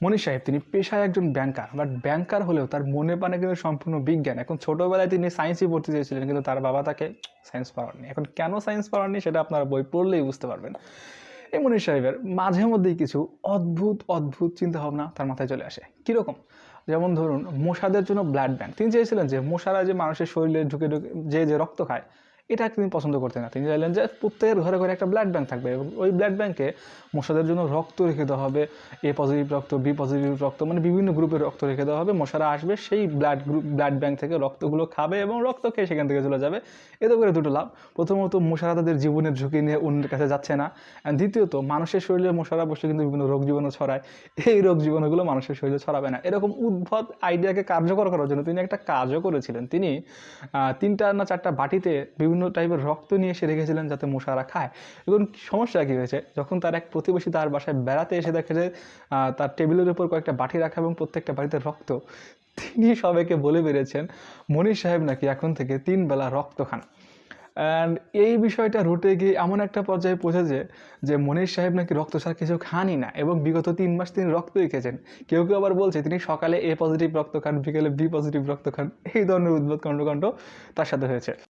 মনির সাহেব তিনি পেশায় একজন ব্যাংকার, বাট ব্যাংকার হলেও তার মনে প্রাণে কিন্তু সম্পূর্ণ বিজ্ঞান। এখন ছোটোবেলায় তিনি সায়েন্সই পড়তে চেয়েছিলেন, কিন্তু তার বাবা তাকে সায়েন্স পড়াননি। এখন কেন সায়েন্স পড়াননি সেটা আপনারা বই পড়লেই বুঝতে পারবেন। এই মনির সাহেবের মাঝে মধ্যেই কিছু অদ্ভুত অদ্ভুত চিন্তাভাবনা তার মাথায় চলে আসে। কীরকম? যেমন ধরুন, মশাদের জন্য ব্লাড ব্যাংক। তিনি চেয়েছিলেন যে মশারা যে মানুষের শরীরে ঢুকে ঢুকে যে রক্ত খায়, এটা তিনি পছন্দ করতেন না। তিনি চাইলেন যে প্রত্যেকের ঘরে ঘরে একটা ব্লাড ব্যাংক থাকবে এবং ওই ব্লাড ব্যাংকে মশাদের জন্য রক্ত রেখে দেওয়া হবে। এ পজিটিভ রক্ত, বি পজিটিভ রক্ত, মানে বিভিন্ন গ্রুপের রক্ত রেখে দেওয়া হবে। মশারা আসবে, সেই ব্লাড ব্যাংক থেকে রক্তগুলো খাবে এবং রক্ত খেয়ে সেখান থেকে চলে যাবে। এতে করে দুটো লাভ: প্রথমত, মশারা তাদের জীবনের ঝুঁকি নিয়ে অন্যের কাছে যাচ্ছে না। অ্যান্ড দ্বিতীয়ত, মানুষের শরীরে মশারা বসে কিন্তু বিভিন্ন রোগ জীবাণু ছড়ায়, এই রোগ জীবাণুগুলো মানুষের শরীরে ছড়াবে না। এরকম উদ্ভট আইডিয়াকে কার্যকর করার জন্য তিনি একটা কাজও করেছিলেন। তিনি 3টা না 4টা বাটিতে বিভিন্ন টাইপের রক্ত নিয়ে এসে রেখেছিলেন যাতে মশারা খায়। এখন সমস্যা কী হয়েছে, যখন তার এক প্রতিবেশী তার বাসায় বেড়াতে এসে দেখে যে তার টেবিলের উপর কয়েকটা বাটি রাখা এবং প্রত্যেকটা বাটিতে রক্ত, তিনি সবাইকে বলে বেরিয়েছেন মনির সাহেব নাকি এখন থেকে 3 বেলা রক্ত খান। অ্যান্ড এই বিষয়টা রুটে গিয়ে এমন একটা পর্যায়ে পৌঁছেছে যে মনির সাহেব নাকি রক্ত ছাড়া কিছু খানই না এবং বিগত 3 মাস তিনি রক্তই খেয়েছেন। কেউ কেউ আবার বলছে তিনি সকালে এ পজিটিভ রক্ত খান, বিকেলে বি পজিটিভ রক্ত খান। এই ধরনের উদ্ভট কর্মকাণ্ড তার সাথে হয়েছে।